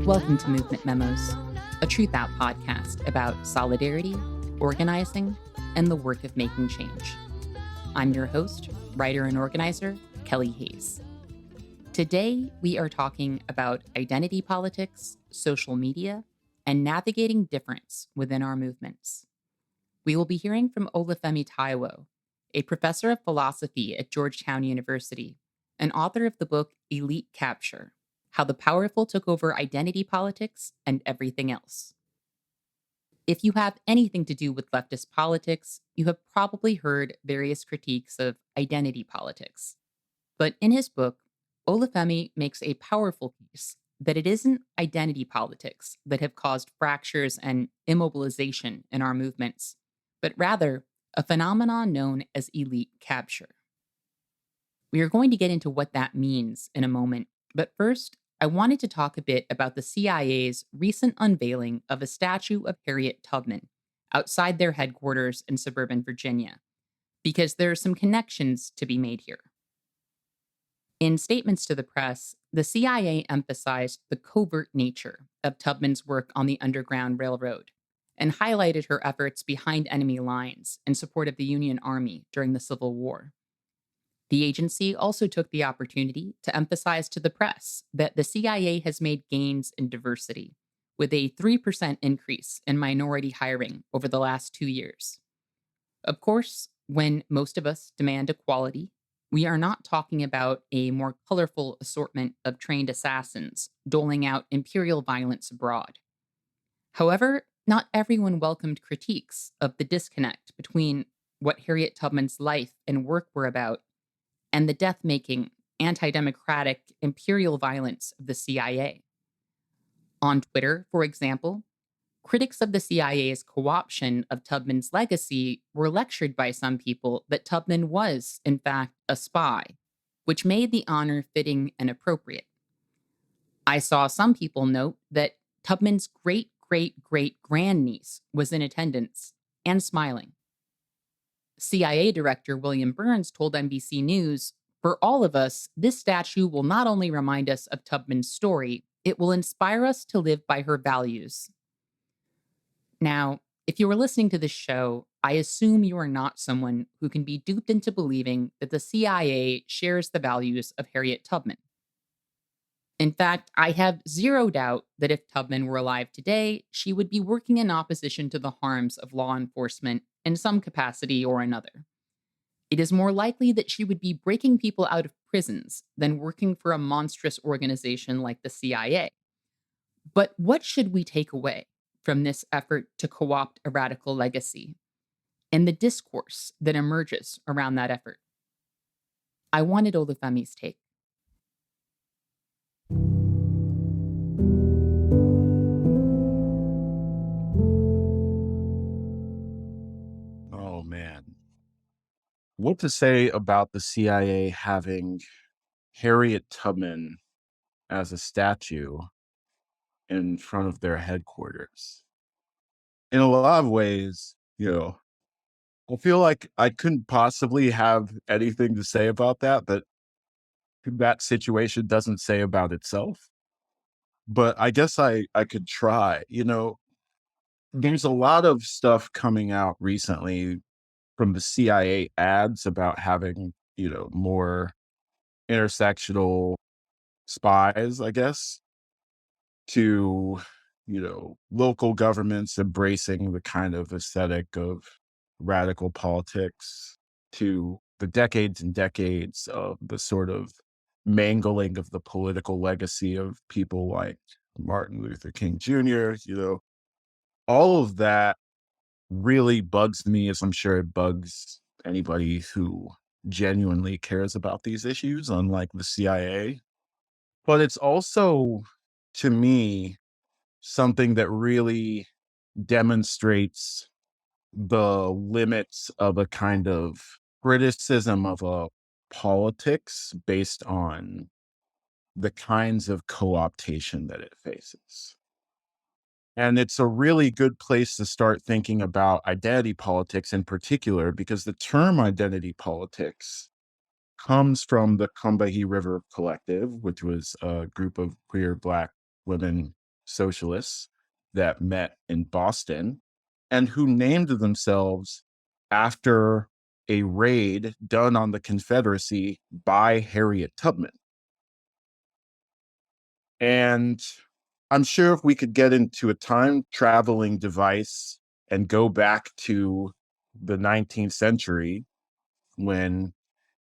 Welcome to Movement Memos, a TRUTHOUT podcast about solidarity, organizing, and the work of making change. I'm your host, writer and organizer, Kelly Hayes. Today, we are talking about identity politics, social media, and navigating difference within our movements. We will be hearing from Olúfẹ Táíwò, a professor of philosophy at Georgetown University and author of the book Elite Capture: How the Powerful Took Over Identity Politics and Everything Else. If you have anything to do with leftist politics, you have probably heard various critiques of identity politics. But in his book, Olúfẹ makes a powerful case that it isn't identity politics that have caused fractures and immobilization in our movements, but rather a phenomenon known as elite capture. We are going to get into what that means in a moment, but first, I wanted to talk a bit about the CIA's recent unveiling of a statue of Harriet Tubman outside their headquarters in suburban Virginia, because there are some connections to be made here. In statements to the press, the CIA emphasized the covert nature of Tubman's work on the Underground Railroad and highlighted her efforts behind enemy lines in support of the Union Army during the Civil War. The agency also took the opportunity to emphasize to the press that the CIA has made gains in diversity, with a 3% increase in minority hiring over the last 2 years. Of course, when most of us demand equality, we are not talking about a more colorful assortment of trained assassins doling out imperial violence abroad. However, not everyone welcomed critiques of the disconnect between what Harriet Tubman's life and work were about and the death-making, anti-democratic, imperial violence of the CIA. On Twitter, for example, critics of the CIA's co-option of Tubman's legacy were lectured by some people that Tubman was, in fact, a spy, which made the honor fitting and appropriate. I saw some people note that Tubman's great-great-great-grandniece was in attendance and smiling. CIA Director William Burns told NBC News, "For all of us, this statue will not only remind us of Tubman's story, it will inspire us to live by her values." Now, if you are listening to this show, I assume you are not someone who can be duped into believing that the CIA shares the values of Harriet Tubman. In fact, I have zero doubt that if Tubman were alive today, she would be working in opposition to the harms of law enforcement in some capacity or another. It is more likely that she would be breaking people out of prisons than working for a monstrous organization like the CIA. But what should we take away from this effort to co-opt a radical legacy and the discourse that emerges around that effort? I wanted Olúfẹ's take. Oh, man. What to say about the CIA having Harriet Tubman as a statue in front of their headquarters? In a lot of ways, I feel like I couldn't possibly have anything to say about that situation doesn't say about itself. But I guess I could try. There's a lot of stuff coming out recently from the CIA ads about having, more intersectional spies, I guess, to, local governments embracing the kind of aesthetic of radical politics, to the decades and decades of the sort of mangling of the political legacy of people like Martin Luther King Jr., all of that really bugs me, as I'm sure it bugs anybody who genuinely cares about these issues, unlike the CIA. But it's also, to me, something that really demonstrates the limits of a kind of criticism of a politics based on the kinds of co-optation that it faces. And it's a really good place to start thinking about identity politics in particular, because the term identity politics comes from the Combahee River Collective, which was a group of queer Black women socialists that met in Boston and who named themselves after a raid done on the Confederacy by Harriet Tubman. And I'm sure if we could get into a time traveling device and go back to the 19th century when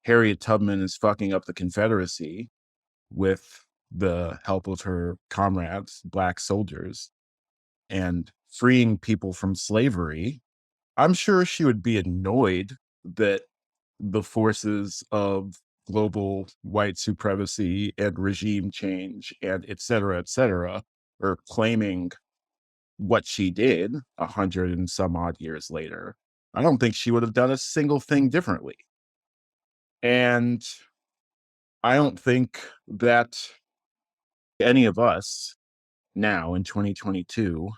Harriet Tubman is fucking up the Confederacy with the help of her comrades, Black soldiers, and freeing people from slavery, I'm sure she would be annoyed that the forces of global white supremacy and regime change and et cetera, are claiming what she did 100 and some odd years later. I don't think she would have done a single thing differently. And I don't think that any of us now in 2022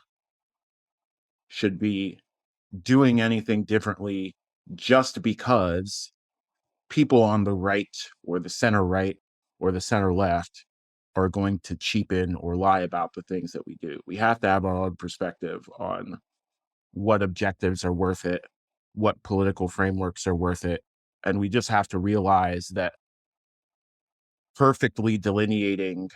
should be doing anything differently just because people on the right or the center left are going to cheapen or lie about the things that we do. We have to have our own perspective on what objectives are worth it, what political frameworks are worth it. And we just have to realize that perfectly delineating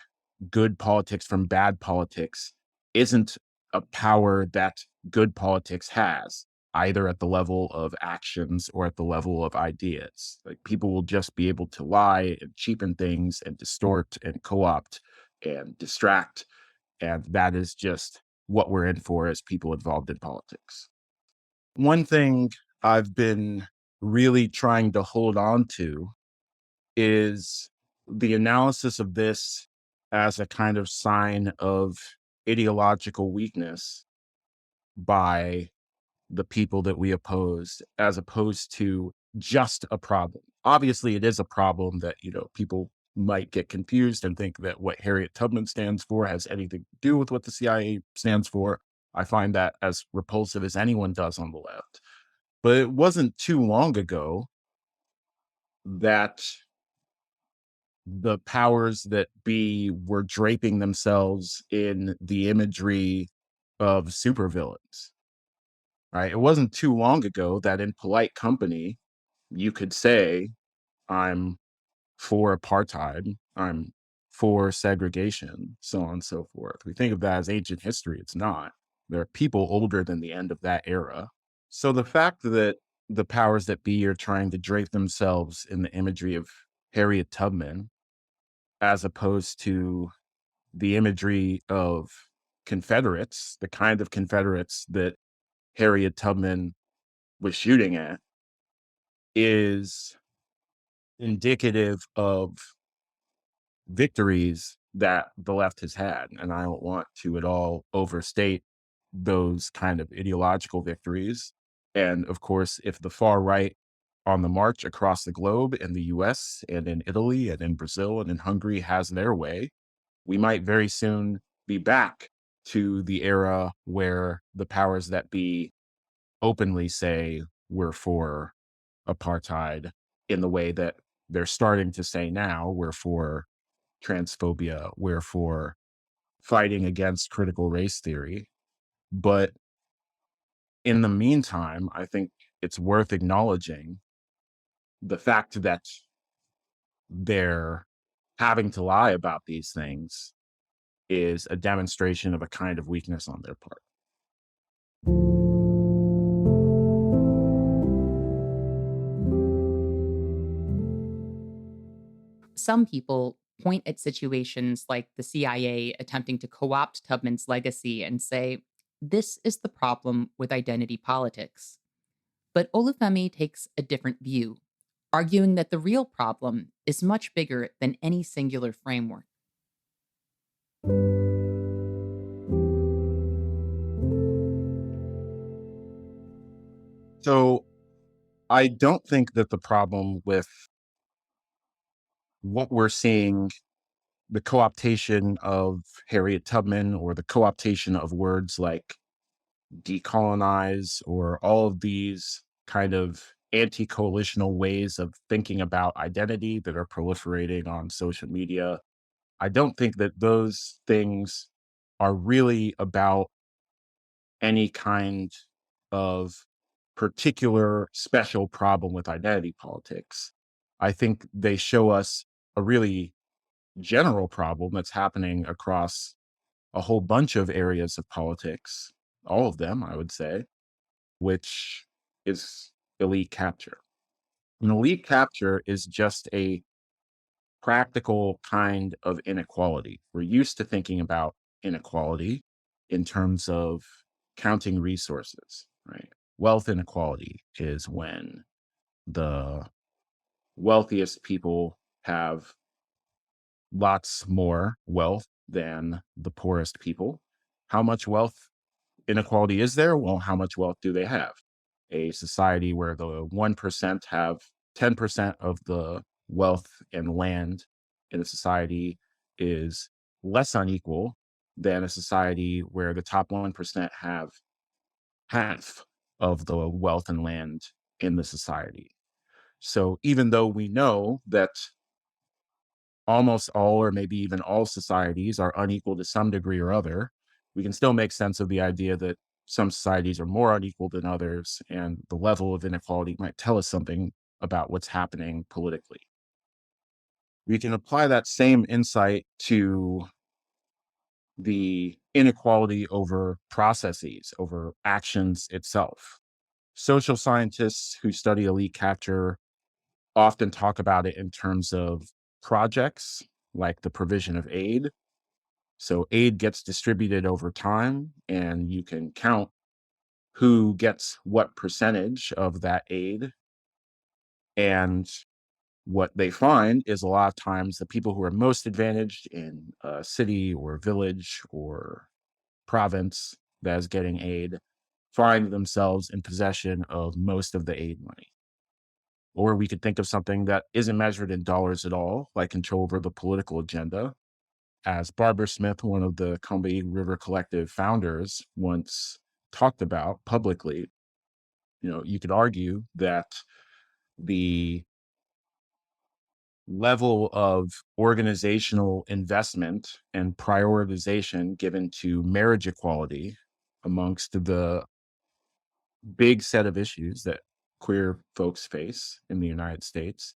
good politics from bad politics isn't a power that good politics has, either at the level of actions or at the level of ideas. Like people will just be able to lie and cheapen things and distort and co-opt and distract. And that is just what we're in for as people involved in politics. One thing I've been really trying to hold on to is the analysis of this as a kind of sign of ideological weakness by the people that we oppose, as opposed to just a problem. Obviously, it is a problem that, people might get confused and think that what Harriet Tubman stands for has anything to do with what the CIA stands for. I find that as repulsive as anyone does on the left. But it wasn't too long ago that the powers that be were draping themselves in the imagery of supervillains, right? It wasn't too long ago that in polite company, you could say, I'm for apartheid, I'm for segregation, so on and so forth. We think of that as ancient history. It's not. There are people older than the end of that era. So the fact that the powers that be are trying to drape themselves in the imagery of Harriet Tubman, as opposed to the imagery of Confederates, the kind of Confederates that Harriet Tubman was shooting at, is indicative of victories that the left has had. And I don't want to at all overstate those kind of ideological victories. And of course, if the far right on the march across the globe in the US and in Italy and in Brazil and in Hungary has their way, we might very soon be back to the era where the powers that be openly say we're for apartheid in the way that they're starting to say now we're for transphobia, we're for fighting against critical race theory. But in the meantime, I think it's worth acknowledging the fact that they're having to lie about these things is a demonstration of a kind of weakness on their part. Some people point at situations like the CIA attempting to co opt Tubman's legacy and say, this is the problem with identity politics. But Olufemi takes a different view, arguing that the real problem is much bigger than any singular framework. So I don't think that the problem with what we're seeing, the co-optation of Harriet Tubman or the co-optation of words like decolonize or all of these kind of anti-coalitional ways of thinking about identity that are proliferating on social media. I don't think that those things are really about any kind of particular special problem with identity politics. I think they show us a really general problem that's happening across a whole bunch of areas of politics, all of them, I would say, which is elite capture. And elite capture is just a practical kind of inequality. We're used to thinking about inequality in terms of counting resources, right? Wealth inequality is when the wealthiest people have lots more wealth than the poorest people. How much wealth inequality is there? Well, how much wealth do they have? A society where the 1% have 10% of the wealth and land in a society is less unequal than a society where the top 1% have half of the wealth and land in the society. So even though we know that almost all, or maybe even all societies are unequal to some degree or other, we can still make sense of the idea that some societies are more unequal than others, and the level of inequality might tell us something about what's happening politically. We can apply that same insight to the inequality over processes, over actions itself. Social scientists who study elite capture often talk about it in terms of projects, like the provision of aid. So aid gets distributed over time, and you can count who gets what percentage of that aid. And what they find is a lot of times the people who are most advantaged in a city or village or province that is getting aid find themselves in possession of most of the aid money. Or we could think of something that isn't measured in dollars at all, like control over the political agenda. As Barbara Smith, one of the Combahee River Collective founders, once talked about publicly, you could argue that the level of organizational investment and prioritization given to marriage equality amongst the big set of issues that queer folks face in the United States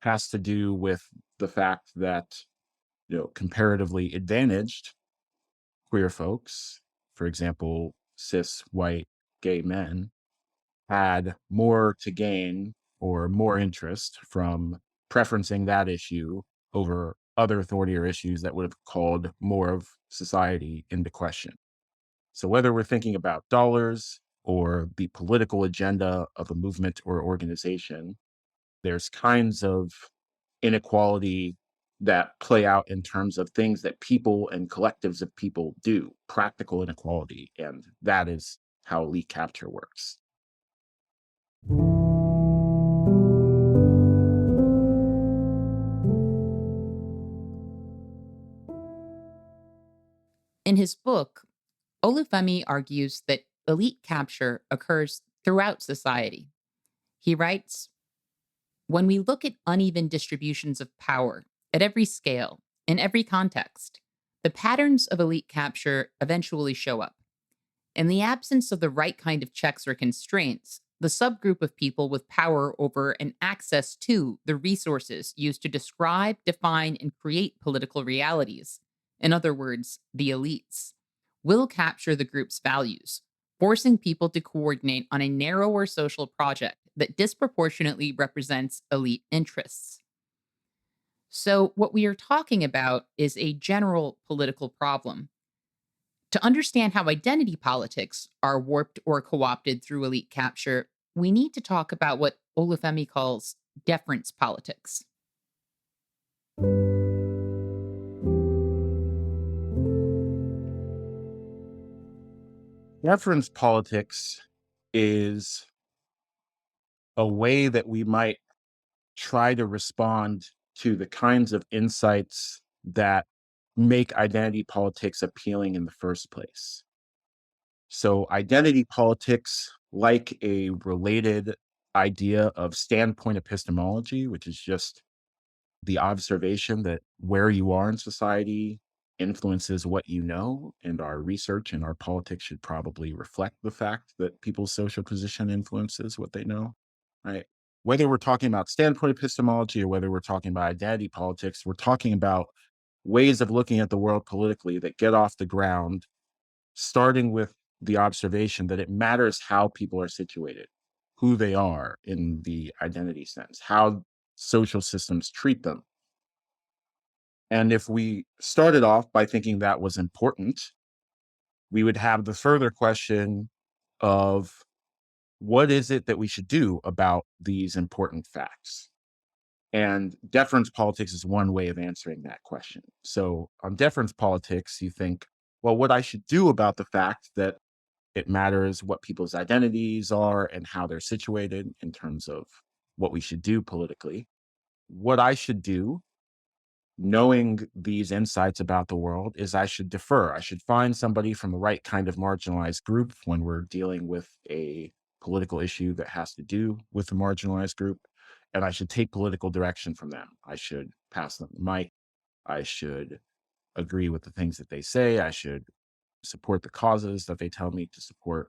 has to do with the fact that comparatively advantaged queer folks, for example, cis white gay men, had more to gain or more interest from preferencing that issue over other thornier issues that would have called more of society into question. So whether we're thinking about dollars or the political agenda of a movement or organization, there's kinds of inequality that play out in terms of things that people and collectives of people do, practical inequality. And that is how elite capture works. In his book, Olúfemi argues that elite capture occurs throughout society. He writes, when we look at uneven distributions of power at every scale, in every context, the patterns of elite capture eventually show up. In the absence of the right kind of checks or constraints, the subgroup of people with power over and access to the resources used to describe, define, and create political realities, in other words, the elites, will capture the group's values, forcing people to coordinate on a narrower social project that disproportionately represents elite interests. So, what we are talking about is a general political problem. To understand how identity politics are warped or co opted through elite capture, we need to talk about what Olufemi calls deference politics. Deference politics is a way that we might try to respond to the kinds of insights that make identity politics appealing in the first place. So, identity politics, like a related idea of standpoint epistemology, which is just the observation that where you are in society influences what you know, and our research and our politics should probably reflect the fact that people's social position influences what they know, right? Whether we're talking about standpoint epistemology or whether we're talking about identity politics, we're talking about ways of looking at the world politically that get off the ground, starting with the observation that it matters how people are situated, who they are in the identity sense, how social systems treat them. And if we started off by thinking that was important, we would have the further question of what is it that we should do about these important facts? And deference politics is one way of answering that question. So, on deference politics, you think, well, what I should do about the fact that it matters what people's identities are and how they're situated in terms of what we should do politically. What I should do, knowing these insights about the world, is I should defer. I should find somebody from the right kind of marginalized group when we're dealing with a political issue that has to do with a marginalized group. And I should take political direction from them. I should pass them the mic. I should agree with the things that they say. I should support the causes that they tell me to support.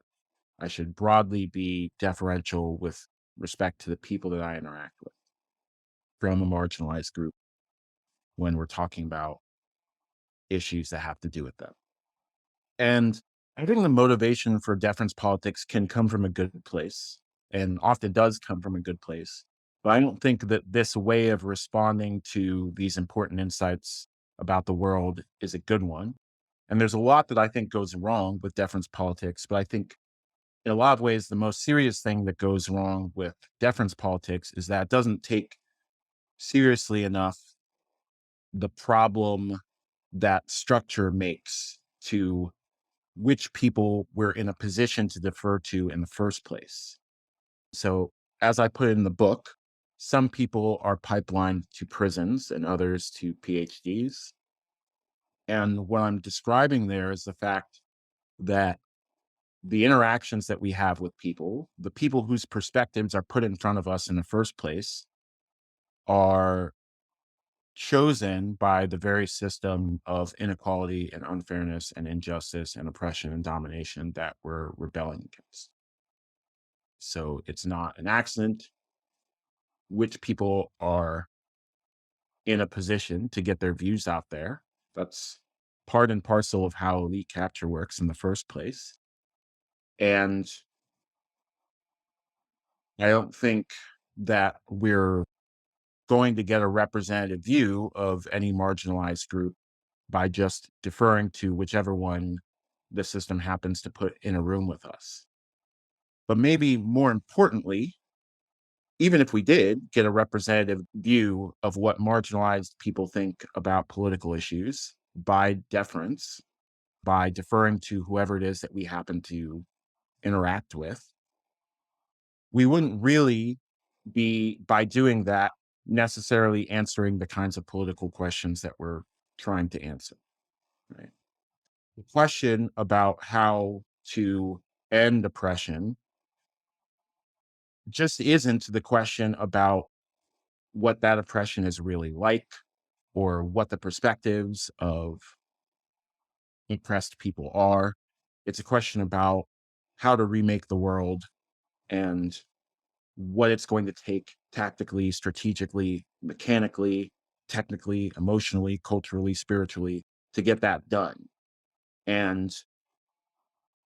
I should broadly be deferential with respect to the people that I interact with from a marginalized group when we're talking about issues that have to do with them. And I think the motivation for deference politics can come from a good place and often does come from a good place. But I don't think that this way of responding to these important insights about the world is a good one. And there's a lot that I think goes wrong with deference politics, but I think in a lot of ways, the most serious thing that goes wrong with deference politics is that it doesn't take seriously enough the problem that structure makes to which people we're in a position to defer to in the first place. So, as I put in the book, some people are pipelined to prisons and others to PhDs. And what I'm describing there is the fact that the interactions that we have with people, the people whose perspectives are put in front of us in the first place, are chosen by the very system of inequality and unfairness and injustice and oppression and domination that we're rebelling against. So it's not an accident which people are in a position to get their views out there. That's part and parcel of how elite capture works in the first place. And I don't think that we're going to get a representative view of any marginalized group by just deferring to whichever one the system happens to put in a room with us. But maybe more importantly, even if we did get a representative view of what marginalized people think about political issues by deference, by deferring to whoever it is that we happen to interact with, we wouldn't really be, by doing that, necessarily answering the kinds of political questions that we're trying to answer, right? The question about how to end oppression just isn't the question about what that oppression is really like or what the perspectives of oppressed people are. It's a question about how to remake the world and what it's going to take tactically, strategically, mechanically, technically, emotionally, culturally, spiritually to get that done. And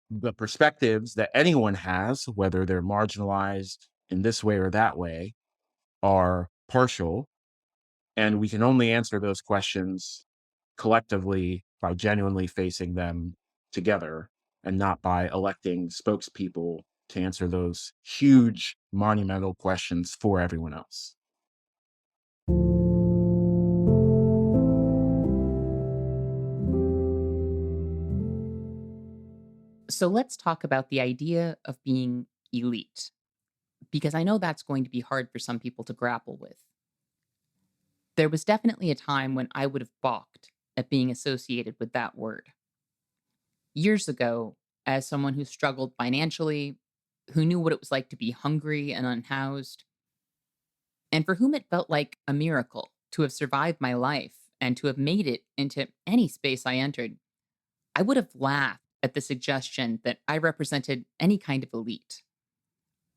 the perspectives that anyone has, whether they're marginalized in this way or that way, are partial. And we can only answer those questions collectively by genuinely facing them together and not by electing spokespeople to answer those huge, monumental questions for everyone else. So let's talk about the idea of being elite, because I know that's going to be hard for some people to grapple with. There was definitely a time when I would have balked at being associated with that word. Years ago, as someone who struggled financially, who knew what it was like to be hungry and unhoused, and for whom it felt like a miracle to have survived my life and to have made it into any space I entered, I would have laughed at the suggestion that I represented any kind of elite.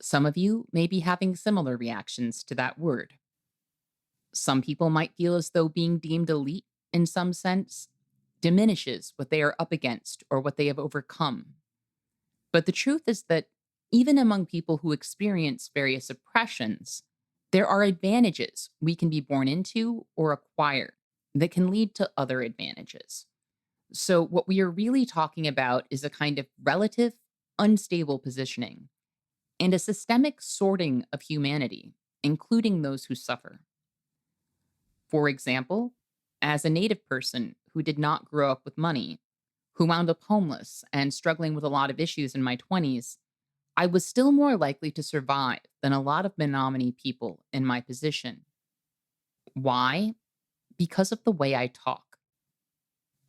Some of you may be having similar reactions to that word. Some people might feel as though being deemed elite, in some sense, diminishes what they are up against or what they have overcome. But the truth is that even among people who experience various oppressions, there are advantages we can be born into or acquire that can lead to other advantages. So, what we are really talking about is a kind of relative, unstable positioning and a systemic sorting of humanity, including those who suffer. For example, as a Native person who did not grow up with money, who wound up homeless and struggling with a lot of issues in my 20s, I was still more likely to survive than a lot of Menominee people in my position. Why? Because of the way I talk.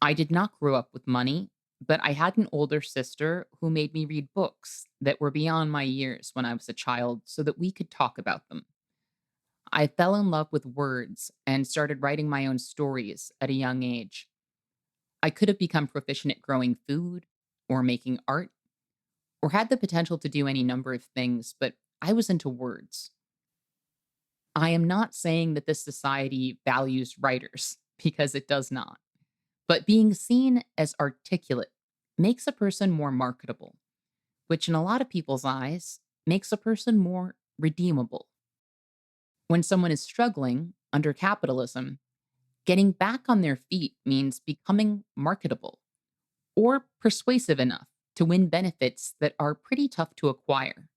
I did not grow up with money, but I had an older sister who made me read books that were beyond my years when I was a child so that we could talk about them. I fell in love with words and started writing my own stories at a young age. I could have become proficient at growing food or making art or had the potential to do any number of things, but I was into words. I am not saying that this society values writers, because it does not. But being seen as articulate makes a person more marketable, which in a lot of people's eyes makes a person more redeemable. When someone is struggling under capitalism, getting back on their feet means becoming marketable or persuasive enough to win benefits that are pretty tough to acquire.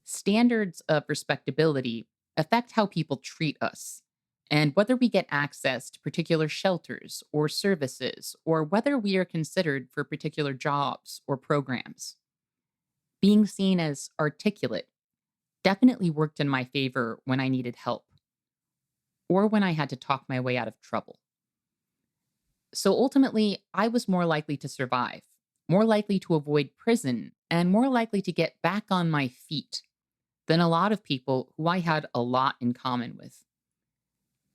Standards of respectability affect how people treat us and whether we get access to particular shelters or services, or whether we are considered for particular jobs or programs. Being seen as articulate definitely worked in my favor when I needed help or when I had to talk my way out of trouble. So ultimately, I was more likely to survive, more likely to avoid prison, and more likely to get back on my feet than a lot of people who I had a lot in common with.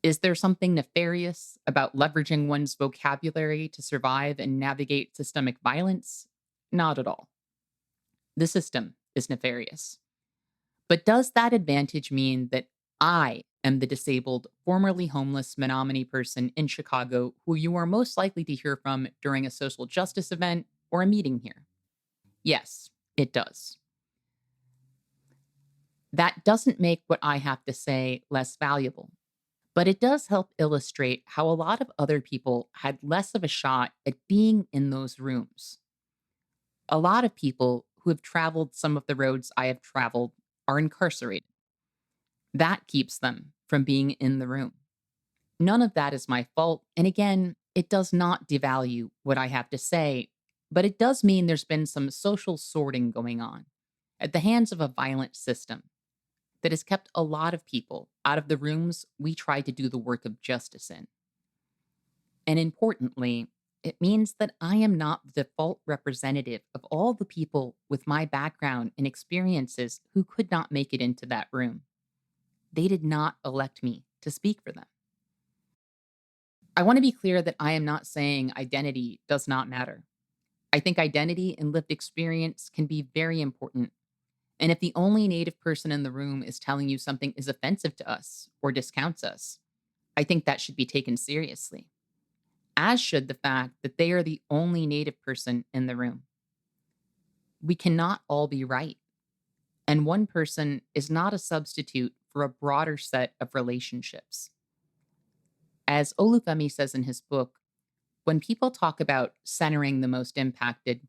Is there something nefarious about leveraging one's vocabulary to survive and navigate systemic violence? Not at all. The system is nefarious. But does that advantage mean that I am the disabled, formerly homeless Menominee person in Chicago who you are most likely to hear from during a social justice event or a meeting here? Yes, it does. That doesn't make what I have to say less valuable, but it does help illustrate how a lot of other people had less of a shot at being in those rooms. A lot of people who have traveled some of the roads I have traveled are incarcerated. That keeps them from being in the room. None of that is my fault. And again, it does not devalue what I have to say, but it does mean there's been some social sorting going on at the hands of a violent system that has kept a lot of people out of the rooms we try to do the work of justice in. And importantly, it means that I am not the default representative of all the people with my background and experiences who could not make it into that room. They did not elect me to speak for them. I want to be clear that I am not saying identity does not matter. I think identity and lived experience can be very important. And if the only Native person in the room is telling you something is offensive to us or discounts us, I think that should be taken seriously, as should the fact that they are the only Native person in the room. We cannot all be right, and one person is not a substitute for a broader set of relationships. As Olúfẹ says in his book, when people talk about centering the most impacted,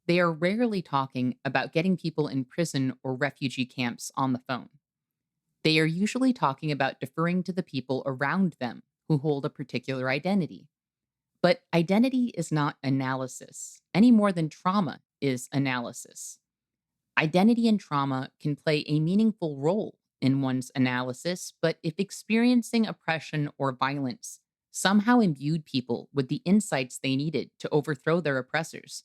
they are rarely talking about getting people in prison or refugee camps on the phone. They are usually talking about deferring to the people around them who hold a particular identity. But identity is not analysis, any more than trauma is analysis. Identity and trauma can play a meaningful role in one's analysis, but if experiencing oppression or violence somehow imbued people with the insights they needed to overthrow their oppressors,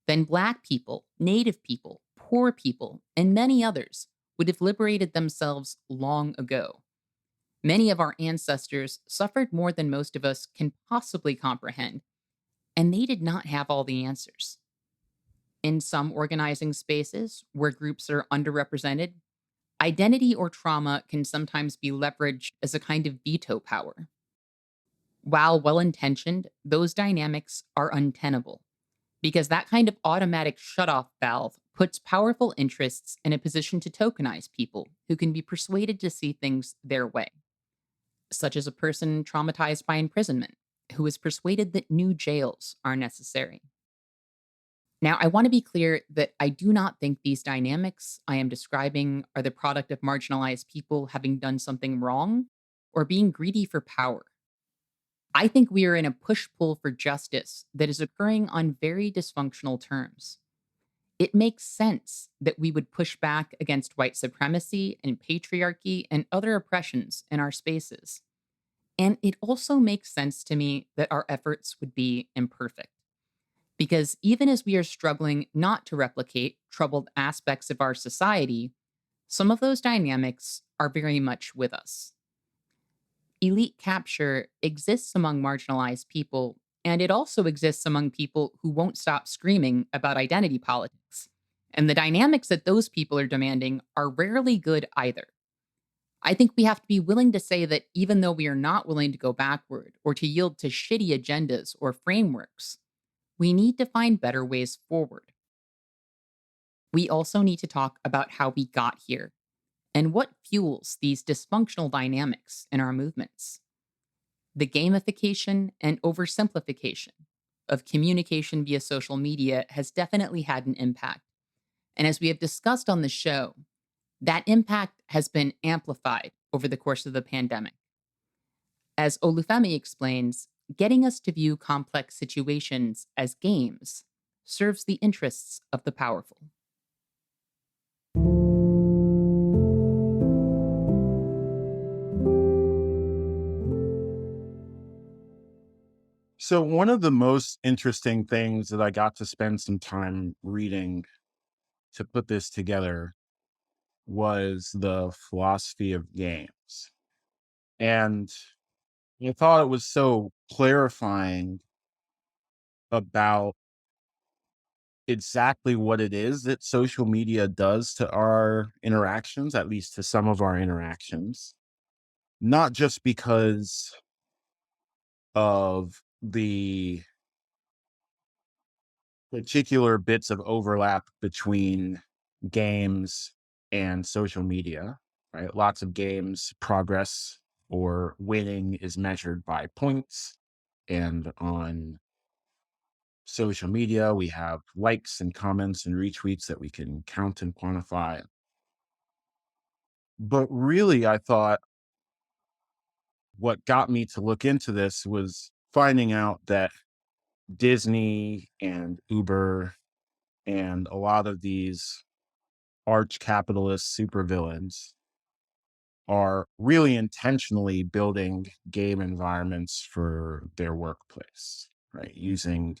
then Black people, Native people, poor people, and many others would have liberated themselves long ago. Many of our ancestors suffered more than most of us can possibly comprehend, and they did not have all the answers. In some organizing spaces where groups are underrepresented, identity or trauma can sometimes be leveraged as a kind of veto power. While well intentioned, those dynamics are untenable because that kind of automatic shutoff valve puts powerful interests in a position to tokenize people who can be persuaded to see things their way, such as a person traumatized by imprisonment who is persuaded that new jails are necessary. Now, I want to be clear that I do not think these dynamics I am describing are the product of marginalized people having done something wrong or being greedy for power. I think we are in a push pull for justice that is occurring on very dysfunctional terms. It makes sense that we would push back against white supremacy and patriarchy and other oppressions in our spaces. And it also makes sense to me that our efforts would be imperfect. Because even as we are struggling not to replicate troubled aspects of our society, some of those dynamics are very much with us. Elite capture exists among marginalized people, and it also exists among people who won't stop screaming about identity politics. And the dynamics that those people are demanding are rarely good either. I think we have to be willing to say that even though we are not willing to go backward or to yield to shitty agendas or frameworks, we need to find better ways forward. We also need to talk about how we got here and what fuels these dysfunctional dynamics in our movements. The gamification and oversimplification of communication via social media has definitely had an impact. And as we have discussed on the show, that impact has been amplified over the course of the pandemic. As Olúfẹ explains, getting us to view complex situations as games serves the interests of the powerful. So, one of the most interesting things that I got to spend some time reading to put this together was the philosophy of games. And I thought it was so clarifying about exactly what it is that social media does to our interactions, at least to some of our interactions, not just because of the particular bits of overlap between games and social media, right? Lots of games progress or winning is measured by points. And on social media, we have likes and comments and retweets that we can count and quantify. But really, I thought what got me to look into this was finding out that Disney and Uber and a lot of these arch capitalist supervillains are really intentionally building game environments for their workplace, right? Using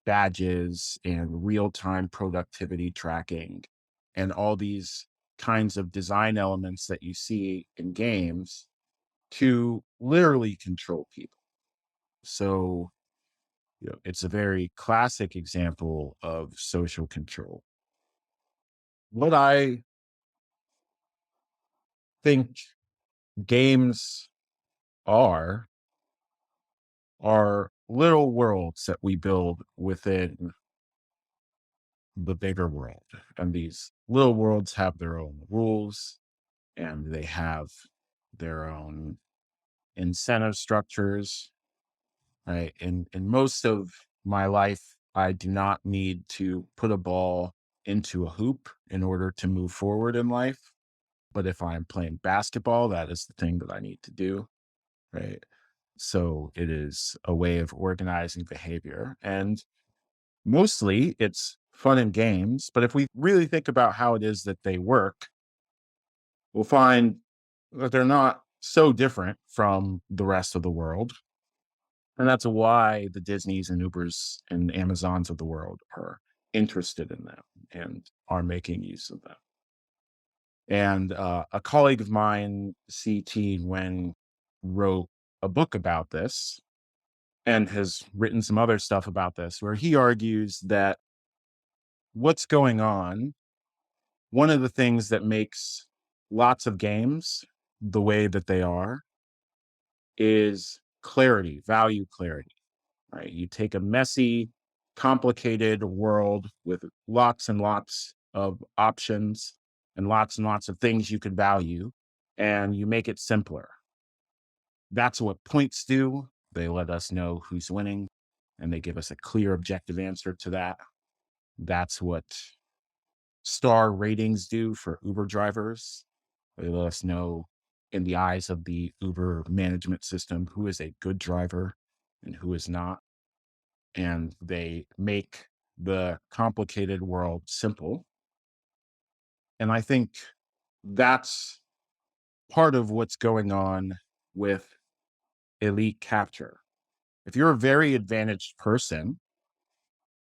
badges and real time productivity tracking and all these kinds of design elements that you see in games to literally control people. So, it's a very classic example of social control. What I think games are are little worlds that we build within the bigger world. And these little worlds have their own rules and they have their own incentive structures, right? In most of my life, I do not need to put a ball into a hoop in order to move forward in life. But if I'm playing basketball, that is the thing that I need to do, right? So it is a way of organizing behavior. And mostly it's fun and games. But if we really think about how it is that they work, we'll find that they're not so different from the rest of the world. And that's why the Disneys and Ubers and Amazons of the world are interested in them and are making use of them. And a colleague of mine, CT, when wrote a book about this and has written some other stuff about this, where he argues that what's going on, one of the things that makes lots of games the way that they are is clarity, value clarity, right? You take a messy, complicated world with lots and lots of options and lots of things you could value, and you make it simpler. That's what points do. They let us know who's winning, and they give us a clear, objective answer to that. That's what star ratings do for Uber drivers. They let us know in the eyes of the Uber management system who is a good driver and who is not. And they make the complicated world simple. And I think that's part of what's going on with elite capture. If you're a very advantaged person,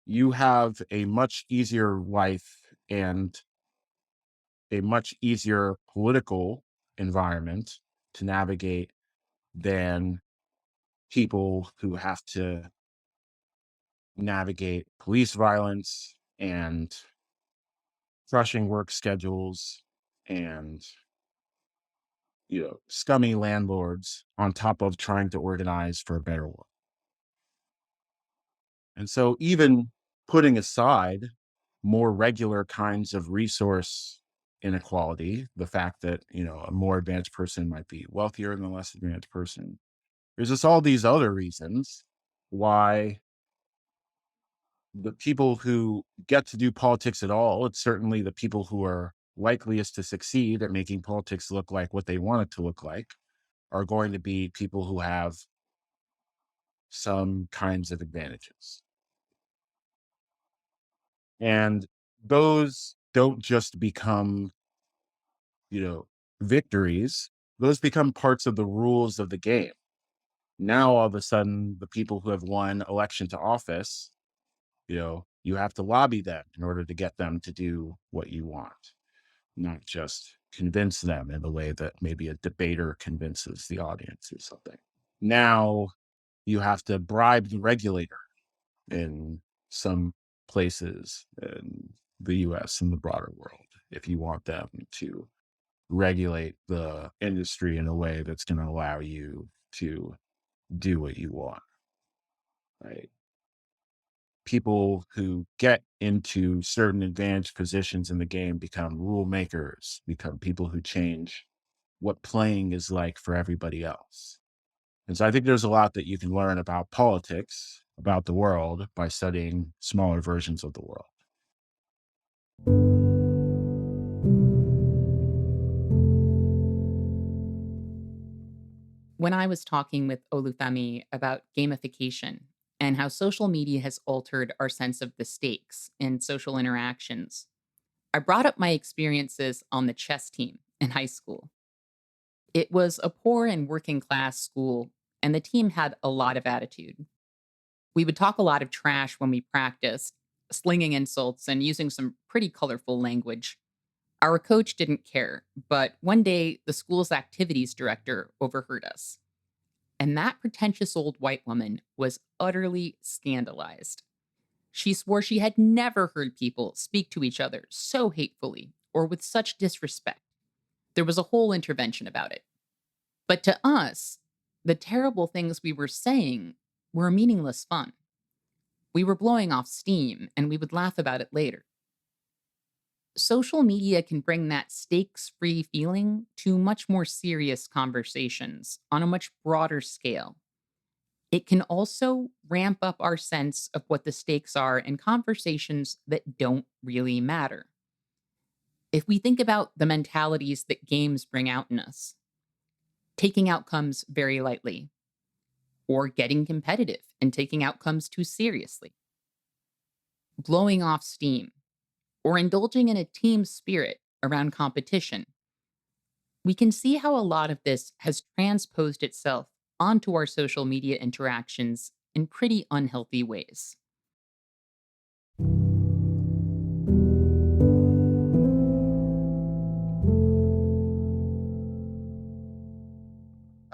you have a much easier life and a much easier political environment to navigate than people who have to navigate police violence and crushing work schedules and scummy landlords on top of trying to organize for a better world. And so even putting aside more regular kinds of resource inequality, the fact that, a more advanced person might be wealthier than a less advanced person, there's just all these other reasons why the people who get to do politics at all, it's certainly the people who are likeliest to succeed at making politics look like what they want it to look like, are going to be people who have some kinds of advantages. And those don't just become, victories, those become parts of the rules of the game. Now, all of a sudden, the people who have won election to office, you have to lobby them in order to get them to do what you want, not just convince them in the way that maybe a debater convinces the audience or something. Now, you have to bribe the regulator in some places in the US and the broader world if you want them to regulate the industry in a way that's going to allow you to do what you want, right? People who get into certain advanced positions in the game become rule makers, become people who change what playing is like for everybody else. And so I think there's a lot that you can learn about politics, about the world, by studying smaller versions of the world. When I was talking with Olúfẹ about gamification and how social media has altered our sense of the stakes in social interactions, I brought up my experiences on the chess team in high school. It was a poor and working class school, and the team had a lot of attitude. We would talk a lot of trash when we practiced, slinging insults and using some pretty colorful language. Our coach didn't care, but one day the school's activities director overheard us. And that pretentious old white woman was utterly scandalized. She swore she had never heard people speak to each other so hatefully or with such disrespect. There was a whole intervention about it. But to us, the terrible things we were saying were meaningless fun. We were blowing off steam and we would laugh about it later. Social media can bring that stakes free feeling to much more serious conversations on a much broader scale. It can also ramp up our sense of what the stakes are in conversations that don't really matter. If we think about the mentalities that games bring out in us, taking outcomes very lightly, or getting competitive and taking outcomes too seriously, blowing off steam, or indulging in a team spirit around competition, we can see how a lot of this has transposed itself onto our social media interactions in pretty unhealthy ways.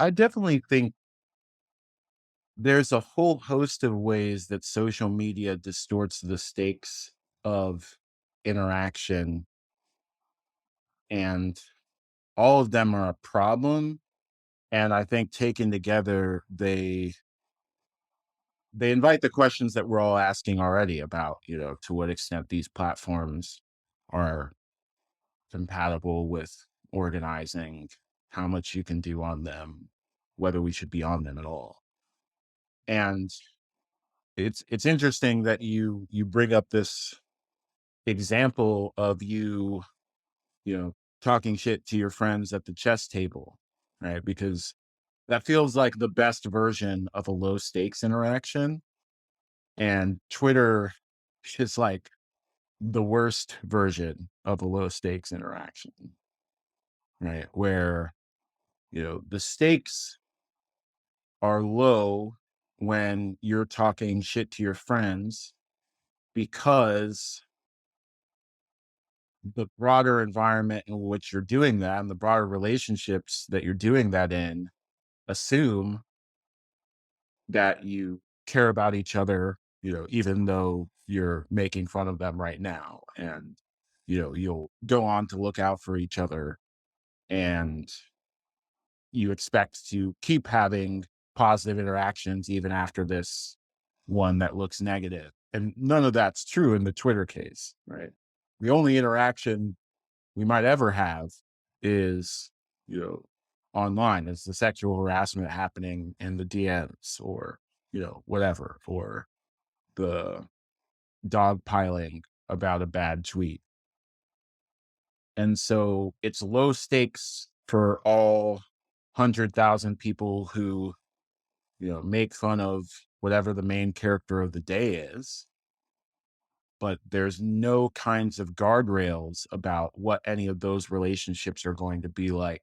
I definitely think there's a whole host of ways that social media distorts the stakes of interaction, and all of them are a problem. And I think taken together, they invite the questions that we're all asking already about, to what extent these platforms are compatible with organizing, how much you can do on them, whether we should be on them at all. And it's interesting that you bring up this example of you know talking shit to your friends at the chess table, right? Because that feels like the best version of a low stakes interaction, and Twitter is like the worst version of a low stakes interaction, right? Where the stakes are low when you're talking shit to your friends, because the broader environment in which you're doing that and the broader relationships that you're doing that in assume that you care about each other, even though you're making fun of them right now. And, you'll go on to look out for each other, and you expect to keep having positive interactions even after this one that looks negative. And none of that's true in the Twitter case, right? The only interaction we might ever have is, you know, online. Is the sexual harassment happening in the DMs, or, whatever, or the dog piling about a bad tweet. And so it's low stakes for all 100,000 people who, make fun of whatever the main character of the day is. But there's no kinds of guardrails about what any of those relationships are going to be like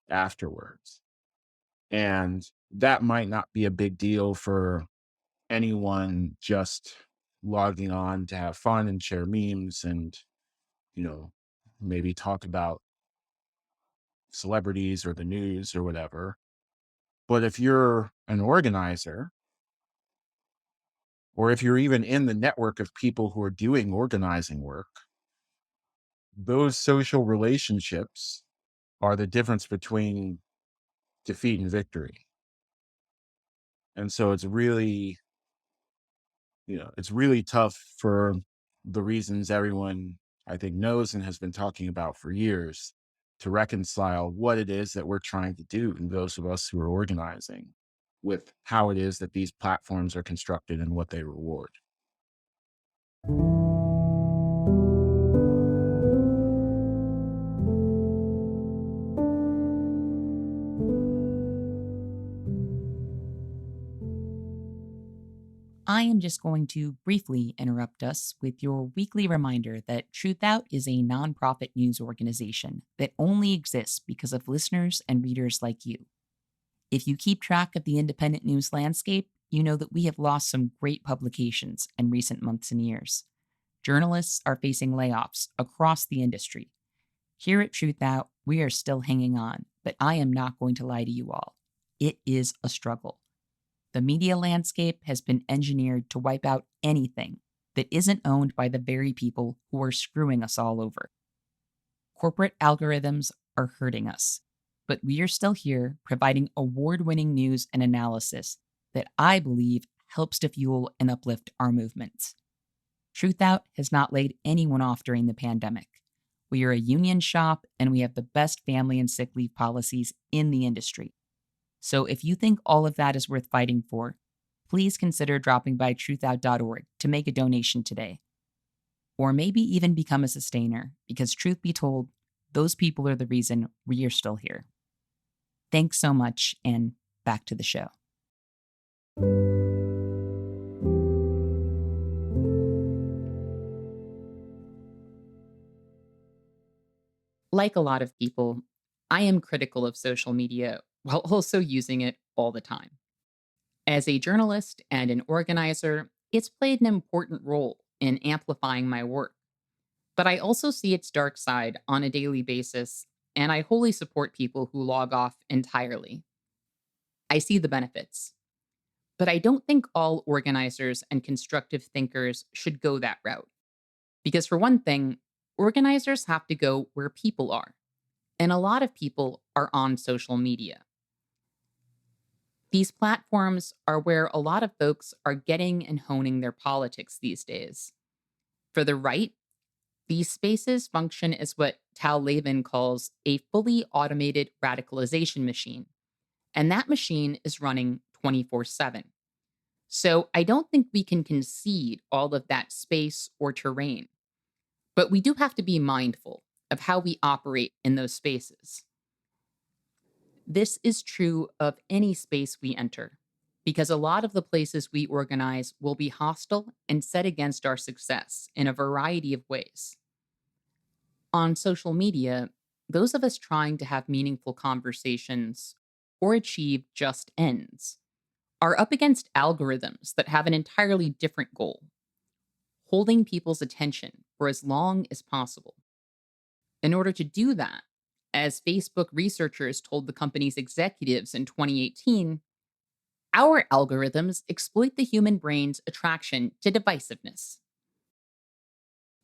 afterwards. And that might not be a big deal for anyone just logging on to have fun and share memes and, you know, maybe talk about celebrities or the news or whatever. But if you're an organizer, or if you're even in the network of people who are doing organizing work, those social relationships are the difference between defeat and victory. And so it's really tough, for the reasons everyone, I think, knows and has been talking about for years, to reconcile what it is that we're trying to do, and those of us who are organizing, with how it is that these platforms are constructed and what they reward. I am just going to briefly interrupt us with your weekly reminder that Truth Out is a nonprofit news organization that only exists because of listeners and readers like you. If you keep track of the independent news landscape, you know that we have lost some great publications in recent months and years. Journalists are facing layoffs across the industry. Here at Truth Out, we are still hanging on, but I am not going to lie to you all. It is a struggle. The media landscape has been engineered to wipe out anything that isn't owned by the very people who are screwing us all over. Corporate algorithms are hurting us, but we are still here providing award-winning news and analysis that I believe helps to fuel and uplift our movements. Truth Out has not laid anyone off during the pandemic. We are a union shop, and we have the best family and sick leave policies in the industry. So if you think all of that is worth fighting for, please consider dropping by truthout.org to make a donation today. Or maybe even become a sustainer, because truth be told, those people are the reason we are still here. Thanks so much, and back to the show. Like a lot of people, I am critical of social media while also using it all the time. As a journalist and an organizer, it's played an important role in amplifying my work. But I also see its dark side on a daily basis, and I wholly support people who log off entirely. I see the benefits, but I don't think all organizers and constructive thinkers should go that route. Because, for one thing, organizers have to go where people are, and a lot of people are on social media. These platforms are where a lot of folks are getting and honing their politics these days. For the right, these spaces function as what Tal Levin calls a fully automated radicalization machine, and that machine is running 24/7. So I don't think we can concede all of that space or terrain, but we do have to be mindful of how we operate in those spaces. This is true of any space we enter, because a lot of the places we organize will be hostile and set against our success in a variety of ways. On social media, those of us trying to have meaningful conversations or achieve just ends are up against algorithms that have an entirely different goal: holding people's attention for as long as possible. In order to do that, as Facebook researchers told the company's executives in 2018, our algorithms exploit the human brain's attraction to divisiveness.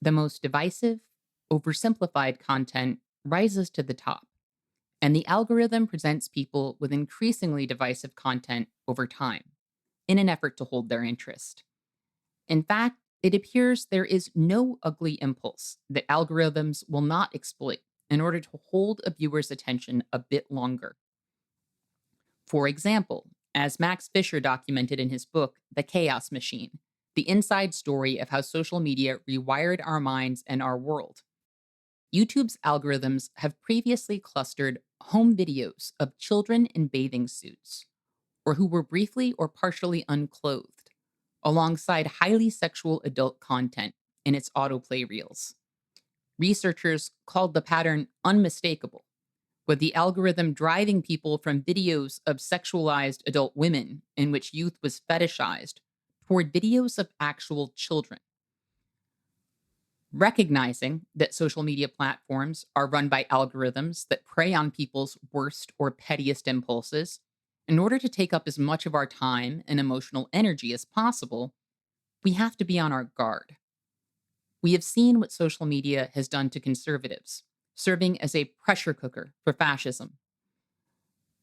The most divisive, oversimplified content rises to the top, and the algorithm presents people with increasingly divisive content over time in an effort to hold their interest. In fact, it appears there is no ugly impulse that algorithms will not exploit in order to hold a viewer's attention a bit longer. For example, as Max Fisher documented in his book, The Chaos Machine, the inside story of how social media rewired our minds and our world, YouTube's algorithms have previously clustered home videos of children in bathing suits, or who were briefly or partially unclothed, alongside highly sexual adult content in its autoplay reels. Researchers called the pattern unmistakable, with the algorithm driving people from videos of sexualized adult women in which youth was fetishized toward videos of actual children. Recognizing that social media platforms are run by algorithms that prey on people's worst or pettiest impulses, in order to take up as much of our time and emotional energy as possible, we have to be on our guard. We have seen what social media has done to conservatives, serving as a pressure cooker for fascism.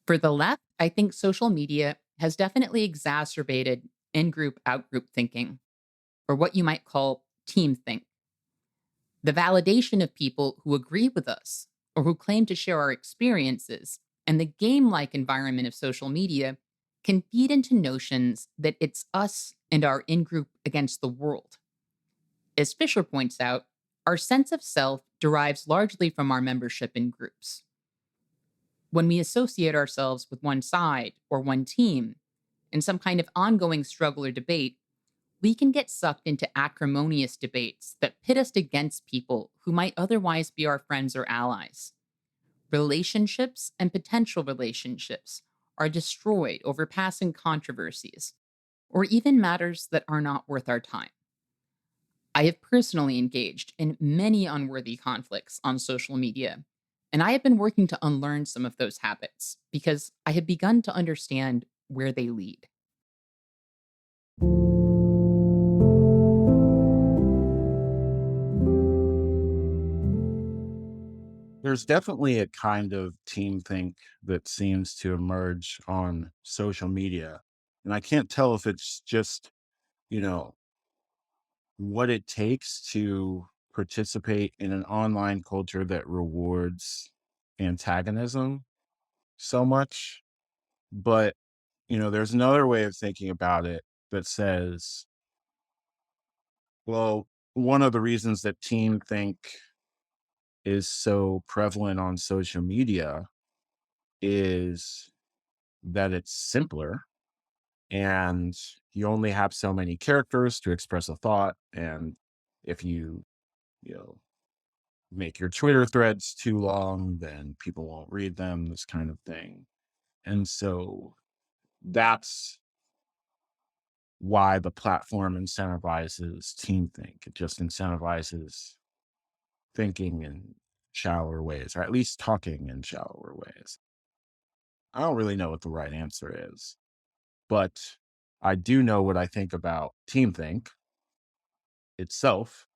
For the left, I think social media has definitely exacerbated in group, out group thinking, or what you might call team think. The validation of people who agree with us or who claim to share our experiences and the game like environment of social media can feed into notions that it's us and our in group against the world. As Fisher points out, our sense of self derives largely from our membership in groups. When we associate ourselves with one side or one team in some kind of ongoing struggle or debate, we can get sucked into acrimonious debates that pit us against people who might otherwise be our friends or allies. Relationships and potential relationships are destroyed over passing controversies or even matters that are not worth our time. I have personally engaged in many unworthy conflicts on social media, and I have been working to unlearn some of those habits because I have begun to understand where they lead. There's definitely a kind of team think that seems to emerge on social media. And I can't tell if it's just, you know, what it takes to participate in an online culture that rewards antagonism so much. But, there's another way of thinking about it that says, well, one of the reasons that team think is so prevalent on social media is that it's simpler and you only have so many characters to express a thought. And if you know, make your Twitter threads too long, then people won't read them, this kind of thing. And so that's why the platform incentivizes teamthink. It just incentivizes thinking in shallower ways, or at least talking in shallower ways. I don't really know what the right answer is, but I do know what I think about team think itself,